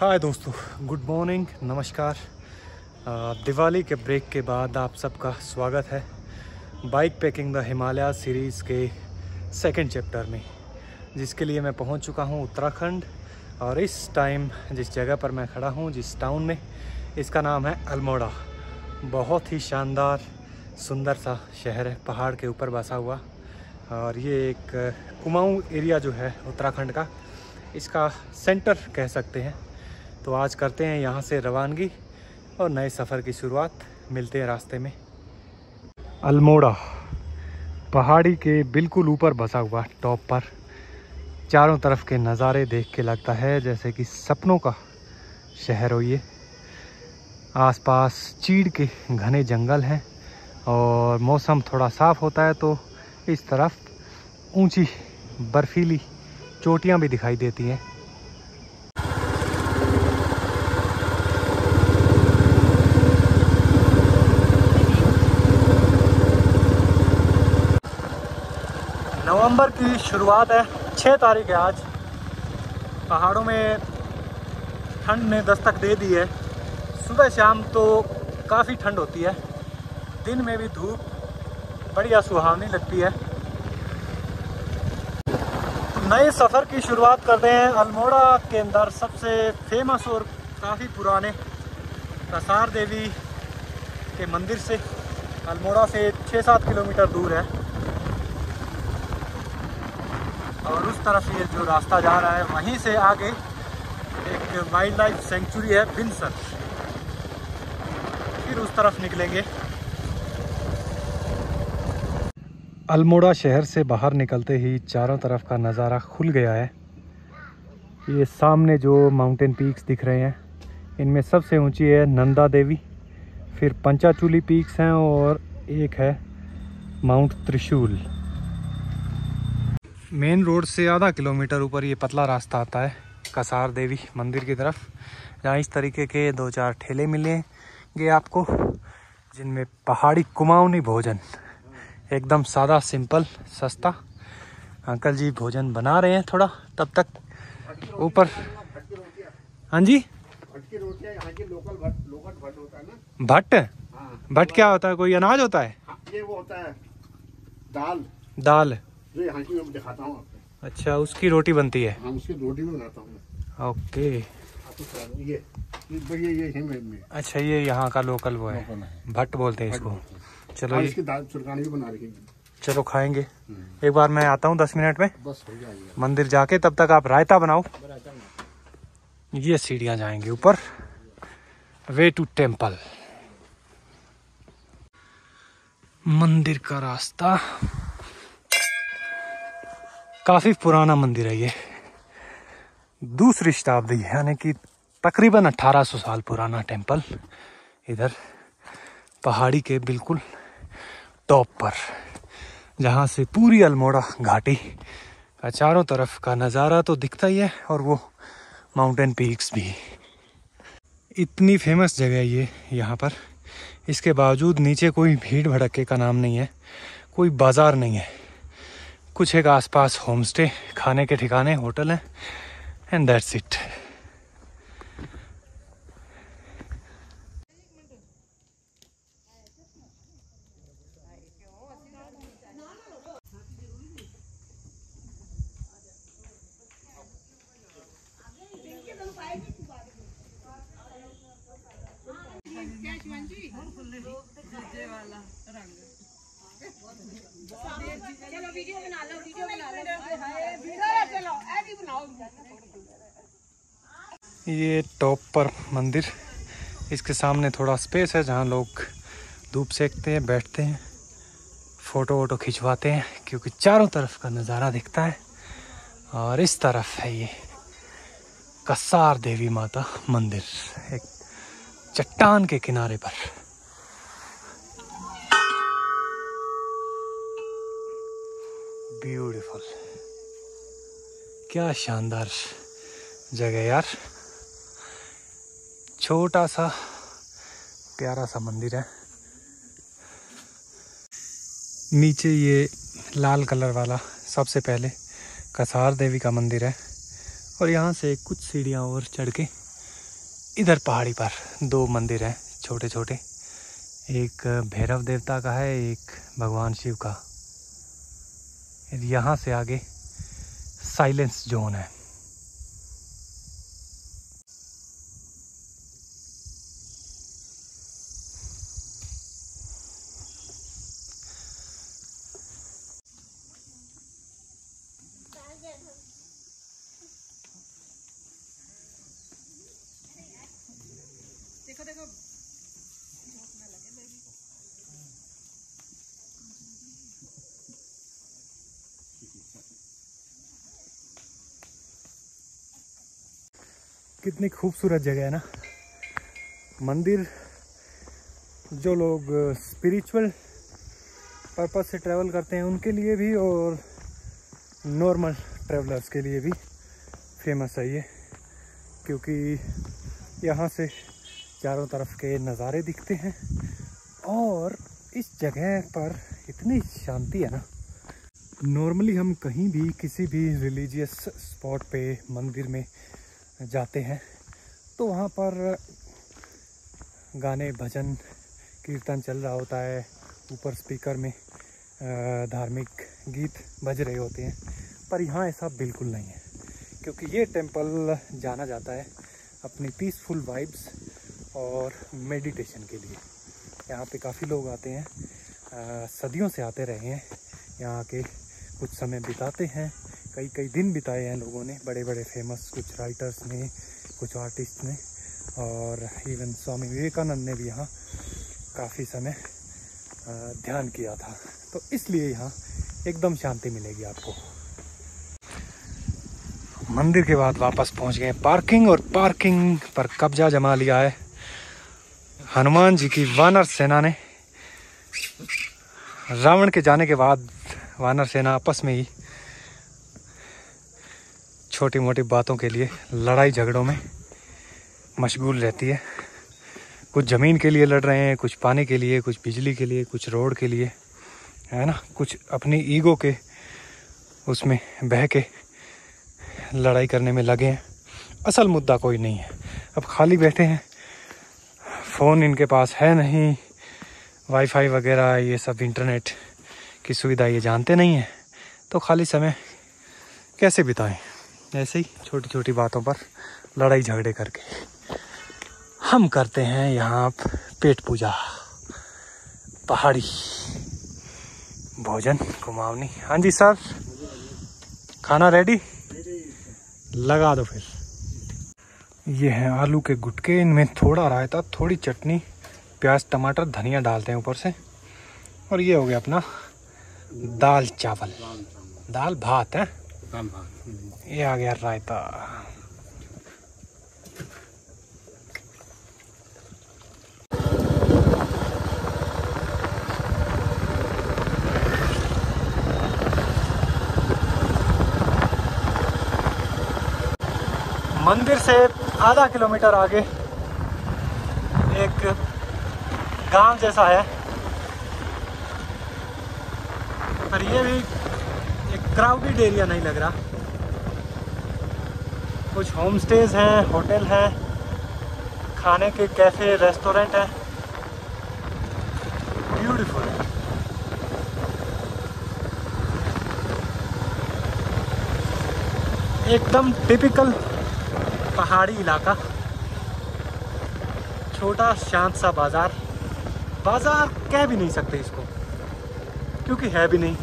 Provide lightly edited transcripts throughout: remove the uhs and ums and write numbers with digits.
हाय दोस्तों, good morning, नमस्कार। दिवाली के ब्रेक के बाद आप सबका स्वागत है bike packing the Himalaya series के सेकंड चैप्टर में, जिसके लिए मैं पहुंच चुका हूं उत्तराखंड। और इस टाइम जिस जगह पर मैं खड़ा हूं, जिस टाउन में, इसका नाम है अल्मोड़ा। बहुत ही शानदार सुंदर सा शहर है, पहाड़ के ऊपर बसा हुआ। और ये एक कुमाऊं एरिया जो है उत्तराखंड का, इसका सेंटर कह सकते हैं। तो आज करते हैं यहाँ से रवानगी और नए सफ़र की शुरुआत। मिलते हैं रास्ते में। अल्मोड़ा पहाड़ी के बिल्कुल ऊपर बसा हुआ, टॉप पर। चारों तरफ के नज़ारे देख के लगता है जैसे कि सपनों का शहर हो ये। आसपास चीड़ के घने जंगल हैं और मौसम थोड़ा साफ़ होता है तो इस तरफ ऊंची बर्फीली चोटियां भी दिखाई देती हैं। नवंबर की शुरुआत है, 6 तारीख है आज। पहाड़ों में ठंड ने दस्तक दे दी है। सुबह शाम तो काफ़ी ठंड होती है, दिन में भी धूप बढ़िया सुहावनी लगती है। तो नए सफ़र की शुरुआत करते हैं अल्मोड़ा के अंदर सबसे फेमस और काफ़ी पुराने कसार देवी के मंदिर से। अल्मोड़ा से 6-7 किलोमीटर दूर है और उस तरफ ये जो रास्ता जा रहा है, वहीं से आगे एक वाइल्ड लाइफ सेंचुरी है बिनसर, फिर उस तरफ निकलेंगे। अल्मोड़ा शहर से बाहर निकलते ही चारों तरफ का नज़ारा खुल गया है। ये सामने जो माउंटेन पीक्स दिख रहे हैं, इनमें सबसे ऊंची है नंदा देवी, फिर पंचाचूली पीक्स हैं और एक है माउंट त्रिशूल। मेन रोड से आधा किलोमीटर ऊपर ये पतला रास्ता आता है कसार देवी मंदिर की तरफ, जहाँ इस तरीके के 2-4 ठेले मिलेंगे आपको, जिनमें पहाड़ी कुमाऊनी भोजन, एकदम सादा, सिंपल, सस्ता। अंकल जी भोजन बना रहे हैं थोड़ा, तब तक ऊपर। हाँ जी, भट्ट। भट्ट क्या होता है? कोई अनाज होता है? ये वो होता है दाल। दाल, हाँ जी, मैं दिखाता हूँ आपको। अच्छा, उसकी रोटी बनती है? हाँ, उसकी रोटी भी बनाता हूँ। ओके, ये है में। अच्छा, ये यहाँ का लोकल वो है, भट्ट बोलते हैं इसको। चलो, इसकी दाल चुरकानी भी बना रही है। चलो खाएंगे। एक बार मैं आता हूँ 10 मिनट में, बस हो जाएगा मंदिर जाके। तब तक आप रायता बनाओ। ये सीढ़ियाँ जाएंगे ऊपर, वे टू टेम्पल। मंदिर का रास्ता, काफी पुराना मंदिर है ये, दूसरी शताब्दी, यानी कि तकरीबन 1800 साल पुराना टेम्पल। इधर पहाड़ी के बिल्कुल टॉप पर, जहाँ से पूरी अल्मोड़ा घाटी का चारों तरफ का नज़ारा तो दिखता ही है, और वो माउंटेन पीक्स भी। इतनी फेमस जगह है ये यहाँ पर, इसके बावजूद नीचे कोई भीड़ भड़के का नाम नहीं है, कोई बाजार नहीं है। कुछ एक आसपास होम स्टे, खाने के ठिकाने, होटल हैं, एंड दैट्स इट। चलो वीडियो बना लो, वीडियो बना लो, ये टॉप पर मंदिर, इसके सामने थोड़ा स्पेस है जहाँ लोग धूप सेकते हैं, बैठते हैं, फ़ोटो वोटो खिंचवाते हैं, क्योंकि चारों तरफ का नज़ारा दिखता है। और इस तरफ है ये कसार देवी माता मंदिर, एक चट्टान के किनारे पर। ब्यूटीफुल, क्या शानदार जगह यार। छोटा सा प्यारा सा मंदिर है। नीचे ये लाल कलर वाला सबसे पहले कसार देवी का मंदिर है, और यहाँ से कुछ सीढ़ियाँ और चढ़ के इधर पहाड़ी पर 2 मंदिर हैं छोटे छोटे, एक भैरव देवता का है, एक भगवान शिव का। यहाँ से आगे साइलेंस जोन है। देखो देखो कितनी खूबसूरत जगह है ना। मंदिर जो लोग स्पिरिचुअल पर्पस से ट्रैवल करते हैं उनके लिए भी और नॉर्मल ट्रैवलर्स के लिए भी फेमस है ये, क्योंकि यहाँ से चारों तरफ के नज़ारे दिखते हैं और इस जगह पर इतनी शांति है ना। नॉर्मली हम कहीं भी किसी भी रिलीजियस स्पॉट पे मंदिर में जाते हैं तो वहाँ पर गाने भजन कीर्तन चल रहा होता है, ऊपर स्पीकर में धार्मिक गीत बज रहे होते हैं, पर यहाँ ऐसा बिल्कुल नहीं है, क्योंकि ये टेंपल जाना जाता है अपनी पीसफुल वाइब्स और मेडिटेशन के लिए। यहाँ पे काफ़ी लोग आते हैं, सदियों से आते रहे हैं, यहाँ के कुछ समय बिताते हैं, कई दिन बिताए हैं लोगों ने, बड़े बड़े फेमस कुछ राइटर्स ने, कुछ आर्टिस्ट ने, और इवन स्वामी विवेकानंद ने भी यहाँ काफ़ी समय ध्यान किया था। तो इसलिए यहाँ एकदम शांति मिलेगी आपको। मंदिर के बाद वापस पहुँच गए पार्किंग, और पार्किंग पर कब्जा जमा लिया है हनुमान जी की वानर सेना ने। रावण के जाने के बाद वानर सेना आपस में ही छोटी मोटी बातों के लिए लड़ाई झगड़ों में मशगूल रहती है। कुछ ज़मीन के लिए लड़ रहे हैं, कुछ पानी के लिए, कुछ बिजली के लिए, कुछ रोड के लिए, है ना, कुछ अपनी ईगो के उसमें बह के लड़ाई करने में लगे हैं। असल मुद्दा कोई नहीं है, अब खाली बैठे हैं, फ़ोन इनके पास है नहीं, वाईफाई वगैरह ये सब इंटरनेट की सुविधा ये जानते नहीं हैं, तो खाली समय कैसे बिताएं, ऐसे ही छोटी छोटी बातों पर लड़ाई झगड़े करके। हम करते हैं यहाँ पेट पूजा, पहाड़ी भोजन, घुमावनी। हाँ जी सर, खाना रेडी, लगा दो फिर। ये हैं आलू के गुटके, इनमें थोड़ा रायता, थोड़ी चटनी, प्याज टमाटर धनिया डालते हैं ऊपर से, और ये हो गया अपना दाल चावल, दाल भात है, ये आ गया रायता। मंदिर से आधा किलोमीटर आगे एक गांव जैसा है, पर ये भी एक क्राउडेड एरिया नहीं लग रहा। कुछ होम स्टेज हैं, होटल हैं, खाने के कैफे रेस्टोरेंट हैं, ब्यूटीफुल है। एकदम टिपिकल पहाड़ी इलाका, छोटा शांत सा बाजार, बाजार कह भी नहीं सकते इसको क्योंकि है भी नहीं।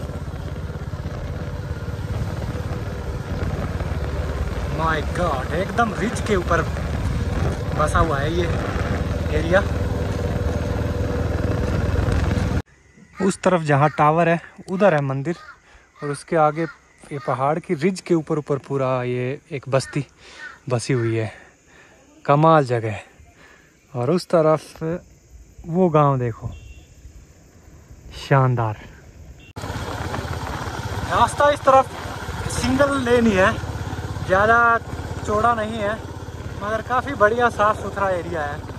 माय गॉड, एकदम रिज के ऊपर बसा हुआ है ये एरिया। उस तरफ जहाँ टावर है उधर है मंदिर, और उसके आगे ये पहाड़ की रिज के ऊपर पूरा ये एक बस्ती बसी हुई है। कमाल जगह है। और उस तरफ वो गांव देखो, शानदार। रास्ता इस तरफ सिंगल लेन ही है, ज़्यादा चौड़ा नहीं है, मगर काफ़ी बढ़िया साफ़ सुथरा एरिया है।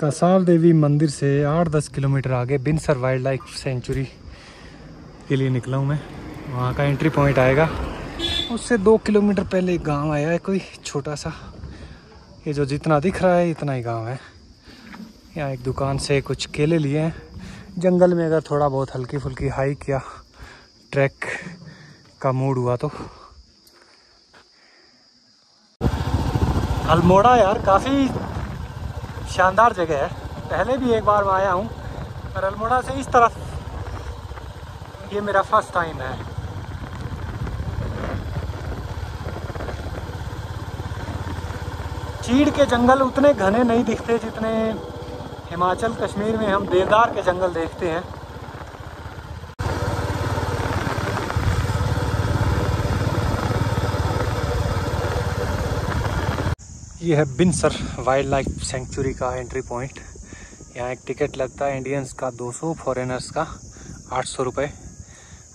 कसाल देवी मंदिर से 8-10 किलोमीटर आगे बिनसर वाइल्ड लाइफ सेंचुरी के लिए निकला हूँ मैं। वहाँ का एंट्री पॉइंट आएगा, उससे 2 किलोमीटर पहले एक गांव आया है कोई छोटा सा। ये जो जितना दिख रहा है इतना ही गांव है। यहाँ एक दुकान से कुछ केले लिए हैं। जंगल में अगर थोड़ा बहुत हल्की फुल्की हाइक या ट्रैक का मूड हुआ तो। अल्मोड़ा यार काफ़ी शानदार जगह है। पहले भी एक बार मैं आया हूँ, पर अल्मोड़ा से इस तरफ ये मेरा फर्स्ट टाइम है। चीड़ के जंगल उतने घने नहीं दिखते जितने हिमाचल कश्मीर में हम देवदार के जंगल देखते हैं। ये है बिनसर वाइल्ड लाइफ सेंचुरी का एंट्री पॉइंट। यहाँ एक टिकट लगता है इंडियंस का 200, फॉरेनर्स का 800 रुपये।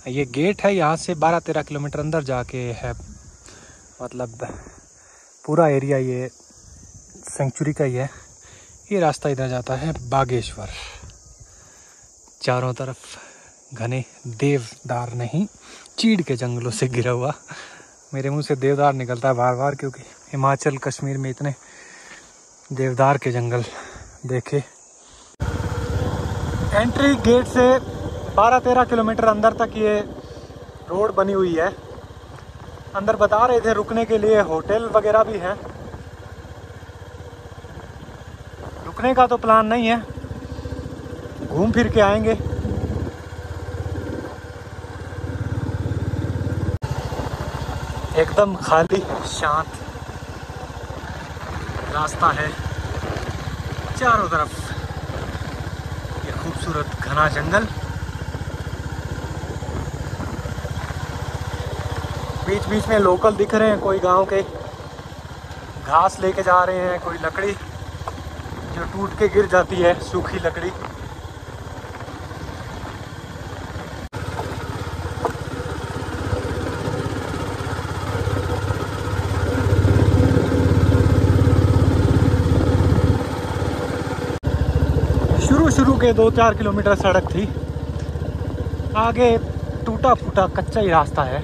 ये गेट है, यहाँ से 12-13 किलोमीटर अंदर जाके है। मतलब पूरा एरिया ये सेंचुरी का ही है। ये रास्ता इधर जाता है बागेश्वर। चारों तरफ घने देवदार नहीं, चीड़ के जंगलों से घिरा हुआ। मेरे मुंह से देवदार निकलता है बार बार, क्योंकि हिमाचल कश्मीर में इतने देवदार के जंगल देखे। एंट्री गेट से 12-13 किलोमीटर अंदर तक ये रोड बनी हुई है। अंदर बता रहे थे रुकने के लिए होटल वगैरह भी हैं। रुकने का तो प्लान नहीं है, घूम फिर के आएंगे। एकदम खाली शांत रास्ता है, चारों तरफ ये खूबसूरत घना जंगल। बीच बीच में लोकल दिख रहे हैं, कोई गांव के घास लेके जा रहे हैं, कोई लकड़ी जो टूट के गिर जाती है, सूखी लकड़ी। शुरू के 2-4 किलोमीटर सड़क थी, आगे टूटा फूटा कच्चा ही रास्ता है।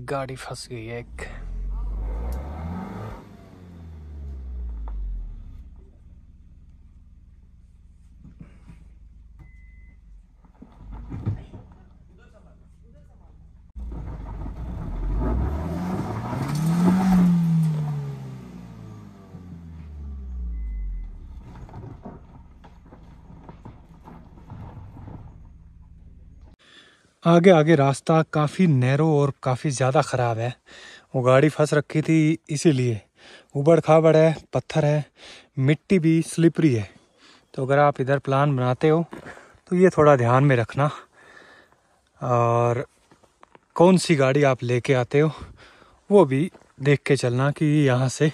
गाड़ी फंस गई है एक। आगे आगे रास्ता काफ़ी नैरो और काफ़ी ज़्यादा ख़राब है। वो गाड़ी फंस रखी थी इसीलिए। उबड़ खाबड़ है, पत्थर है, मिट्टी भी स्लिपरी है। तो अगर आप इधर प्लान बनाते हो तो ये थोड़ा ध्यान में रखना, और कौन सी गाड़ी आप लेके आते हो वो भी देख के चलना कि यहाँ से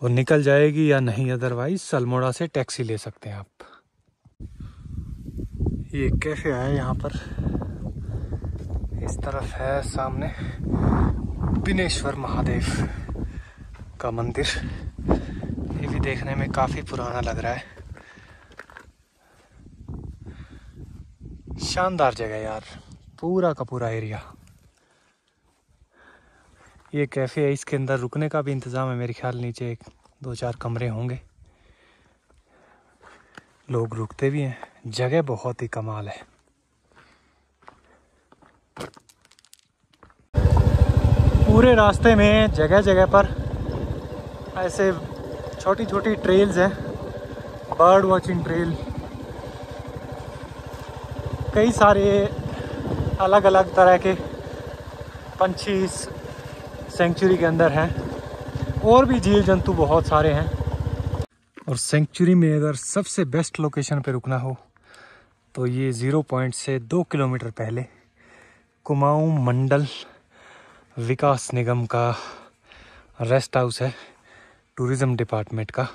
वो निकल जाएगी या नहीं। अदरवाइज अल्मोड़ा से टैक्सी ले सकते हैं आप। ये कैफे है यहाँ पर, इस तरफ है सामने बिनेश्वर महादेव का मंदिर। ये भी देखने में काफ़ी पुराना लग रहा है। शानदार जगह यार, पूरा का पूरा एरिया। ये कैफ़े है, इसके अंदर रुकने का भी इंतज़ाम है मेरे ख्याल। नीचे 2-4 कमरे होंगे, लोग रुकते भी हैं। जगह बहुत ही कमाल है। पूरे रास्ते में जगह जगह पर ऐसे छोटी छोटी ट्रेल्स हैं, बर्ड वॉचिंग ट्रेल। कई सारे अलग अलग तरह के पंछी इस सेंचुरी के अंदर हैं, और भी जीव जंतु बहुत सारे हैं। और सेंचुरी में अगर सबसे बेस्ट लोकेशन पे रुकना हो तो ये 0 पॉइंट से 2 किलोमीटर पहले कुमाऊं मंडल विकास निगम का रेस्ट हाउस है, टूरिज़्म डिपार्टमेंट का।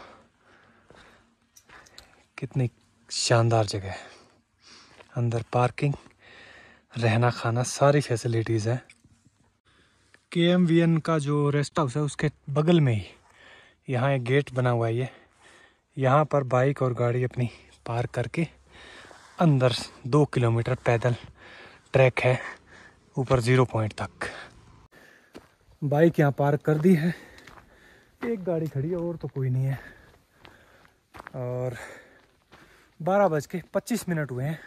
कितनी शानदार जगह है। अंदर पार्किंग, रहना खाना सारी फैसिलिटीज़ हैं। KMVN का जो रेस्ट हाउस है उसके बगल में ही यहाँ एक गेट बना हुआ है। ये यहाँ पर बाइक और गाड़ी अपनी पार्क करके अंदर 2 किलोमीटर पैदल ट्रैक है ऊपर 0 पॉइंट तक। बाइक यहाँ पार्क कर दी है, एक गाड़ी खड़ी है और तो कोई नहीं है। और 12:25 हुए हैं।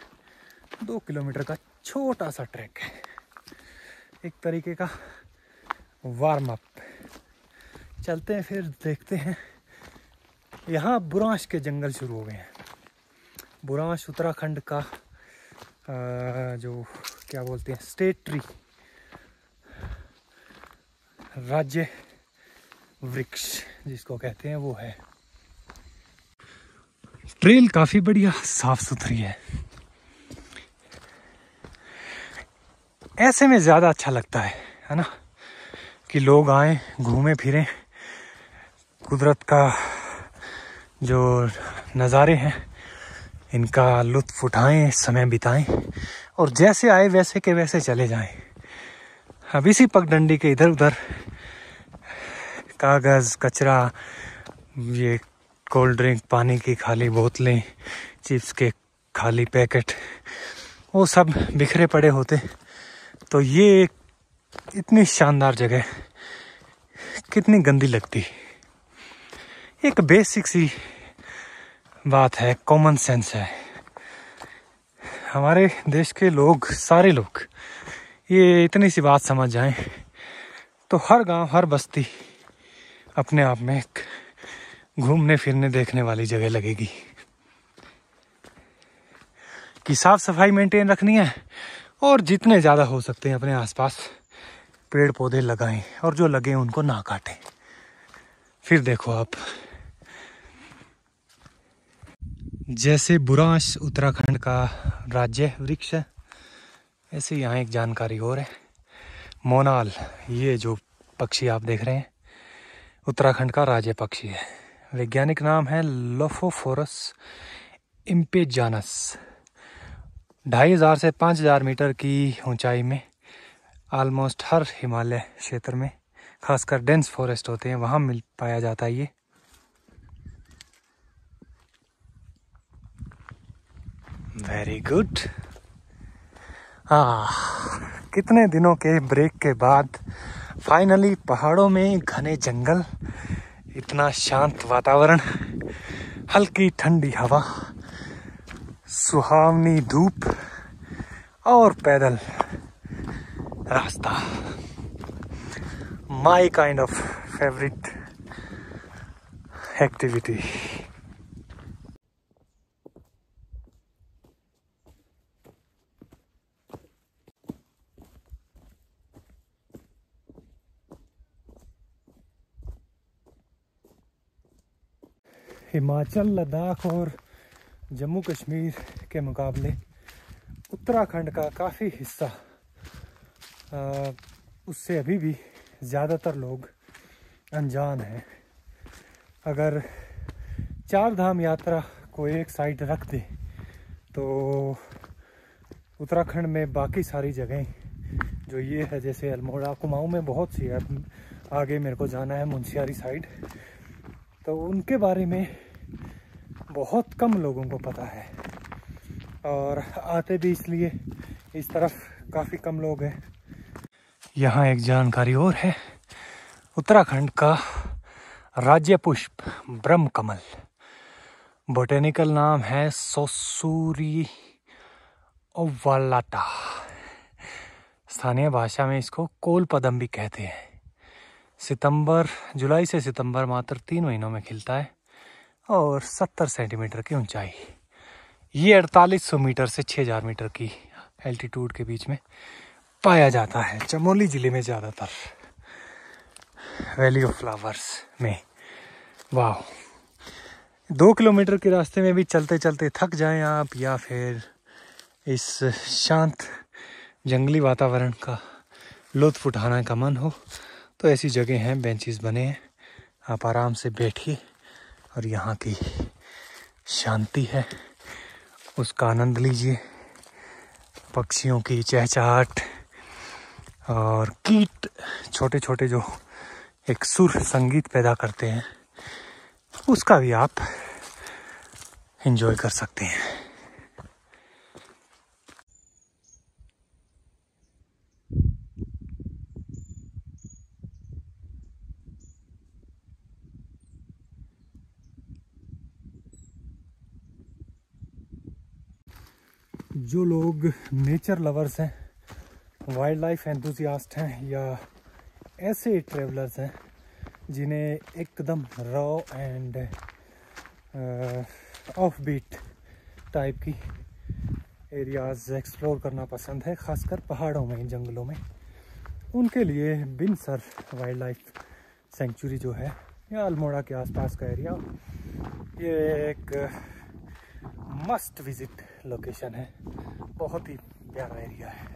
2 किलोमीटर का छोटा सा ट्रैक है, एक तरीके का वार्म अप। चलते हैं फिर देखते हैं। यहाँ बुरांश के जंगल शुरू हो गए हैं। बुरांश उत्तराखंड का जो क्या बोलते हैं स्टेट ट्री, राज्य वृक्ष जिसको कहते हैं वो है। ट्रेल काफी बढ़िया साफ सुथरी है। ऐसे में ज्यादा अच्छा लगता है ना, कि लोग आए घूमे फिरें, कुदरत का जो नज़ारे हैं इनका लुत्फ उठाएं, समय बिताएं और जैसे आए वैसे के वैसे चले जाएं। अब इसी पगडंडी के इधर उधर कागज़ कचरा, ये कोल्ड ड्रिंक, पानी की खाली बोतलें, चिप्स के खाली पैकेट, वो सब बिखरे पड़े होते। तो ये इतनी शानदार जगह कितनी गंदी लगती। एक बेसिक सी बात है, कॉमन सेंस है। हमारे देश के लोग, सारे लोग ये इतनी सी बात समझ जाएं तो हर गांव, हर बस्ती अपने आप में एक घूमने फिरने देखने वाली जगह लगेगी। कि साफ सफाई मेंटेन रखनी है और जितने ज़्यादा हो सकते हैं अपने आसपास पेड़ पौधे लगाएं और जो लगे उनको ना काटें। फिर देखो आप, जैसे बुरांश उत्तराखंड का राज्य वृक्ष है, ऐसे यहाँ एक जानकारी और है। मोनाल, ये जो पक्षी आप देख रहे हैं उत्तराखंड का राज्य पक्षी है। वैज्ञानिक नाम है लोफोफोरस इम्पेजानस। 2500 से 5000 मीटर की ऊंचाई में ऑलमोस्ट हर हिमालय क्षेत्र में, खासकर डेंस फॉरेस्ट होते हैं वहाँ मिल पाया जाता है ये। Very good. कितने दिनों के ब्रेक के बाद फाइनली पहाड़ों में घने जंगल, इतना शांत वातावरण, हल्की ठंडी हवा, सुहावनी धूप और पैदल रास्ता। My kind of favourite activity. Himachal, Ladakh और जम्मू कश्मीर के मुकाबले उत्तराखंड का काफ़ी हिस्सा उससे अभी भी ज़्यादातर लोग अनजान हैं। अगर 4 धाम यात्रा को एक साइड रख दे तो उत्तराखंड में बाकी सारी जगहें जो ये है, जैसे अल्मोड़ा, कुमाऊं में बहुत सी है, आगे मेरे को जाना है मुंशियारी साइड, तो उनके बारे में बहुत कम लोगों को पता है और आते भी इसलिए इस तरफ काफ़ी कम लोग हैं। यहाँ एक जानकारी और है, उत्तराखंड का राज्य पुष्प ब्रह्म कमल, बोटेनिकल नाम है सोसूरी ओवालाटा। स्थानीय भाषा में इसको कोलपदम भी कहते हैं। जुलाई से सितंबर मात्र 3 महीनों में खिलता है और 70 सेंटीमीटर की ऊंचाई। ये 4800 मीटर से 6000 मीटर की एल्टीट्यूड के बीच में पाया जाता है, चमोली जिले में ज़्यादातर, वैली ऑफ फ्लावर्स में। वाह, 2 किलोमीटर के रास्ते में भी चलते चलते थक जाएं आप, या फिर इस शांत जंगली वातावरण का लुत्फ उठाने का मन हो, तो ऐसी जगह हैं, बेंचेस बने हैं, आप आराम से बैठिए और यहाँ की शांति है, उसका आनंद लीजिए। पक्षियों की चहचहाट और कीट छोटे छोटे जो एक सुर संगीत पैदा करते हैं, उसका भी आप एंजॉय कर सकते हैं। जो लोग नेचर लवर्स हैं, वाइल्ड लाइफ एंथुसियास्ट हैं, या ऐसे ट्रेवलर्स हैं जिन्हें एकदम raw and off beat type की एरियाज एक्सप्लोर करना पसंद है, खासकर पहाड़ों में, जंगलों में, उनके लिए बिनसर वाइल्ड लाइफ सेंचुरी जो है, या अल्मोड़ा के आसपास का एरिया, ये एक मस्ट विजिट लोकेशन है। बहुत ही प्यारा एरिया है।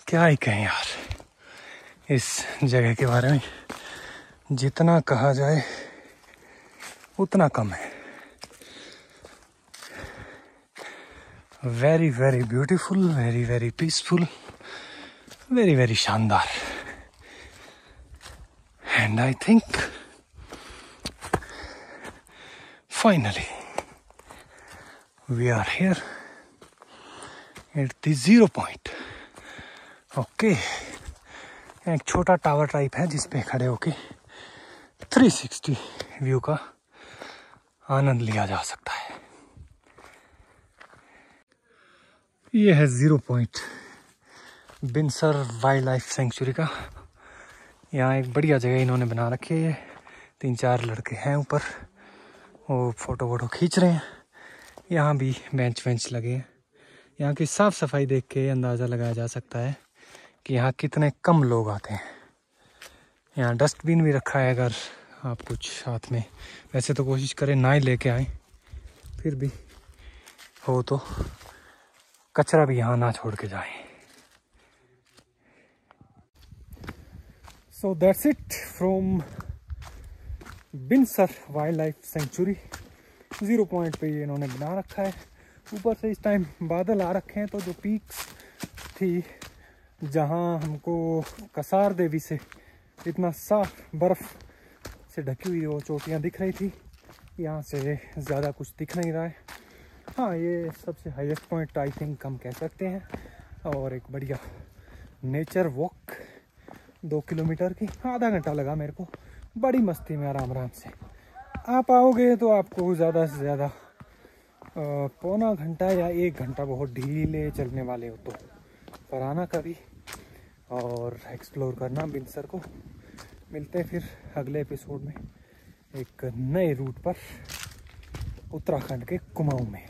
क्या ही कहें यार इस जगह के बारे में, जितना कहा जाए उतना कम है। Very very beautiful, very very peaceful, very very शानदार। And I think finally we are here at the 0 point. Okay, एक छोटा टावर टाइप है जिसपे खड़े होके 360 व्यू का आनंद लिया जा सकता है। ये है 0 पॉइंट बिनसर वाइल्ड लाइफ सेंचुरी का। यहाँ एक बढ़िया जगह इन्होंने बना रखी है। 3-4 लड़के हैं ऊपर, वो फोटो वोटो खींच रहे हैं। यहाँ भी बेंच वेंच लगे हैं। यहाँ की साफ़ सफाई देख के अंदाज़ा लगाया जा सकता है कि यहाँ कितने कम लोग आते हैं। यहाँ डस्टबिन भी रखा है, अगर आप कुछ साथ में, वैसे तो कोशिश करें ना ही लेके आएँ, फिर भी हो तो कचरा भी यहाँ ना छोड़ के जाएं। So that's it from Binsar wild life sanctuary. 0 point पे ये इन्होंने बना रखा है। ऊपर से इस टाइम बादल आ रखे हैं, तो जो पीक्स थी जहाँ हमको कसार देवी से इतना साफ बर्फ़ से ढकी हुई वो चोटियाँ दिख रही थी, यहाँ से ज़्यादा कुछ दिख नहीं रहा है। हाँ, ये सबसे हाईएस्ट पॉइंट आई थिंक हम कह सकते हैं। और एक बढ़िया नेचर वॉक 2 किलोमीटर की, आधा घंटा लगा मेरे को, बड़ी मस्ती में आराम से। आप आओगे तो आपको ज़्यादा से ज़्यादा पौना घंटा या 1 घंटा बहुत ढीले चलने वाले हो तो पर आना कभी और एक्सप्लोर करना बिनसर को। मिलते हैं फिर अगले एपिसोड में एक नए रूट पर उत्तराखंड के कुमाऊं में।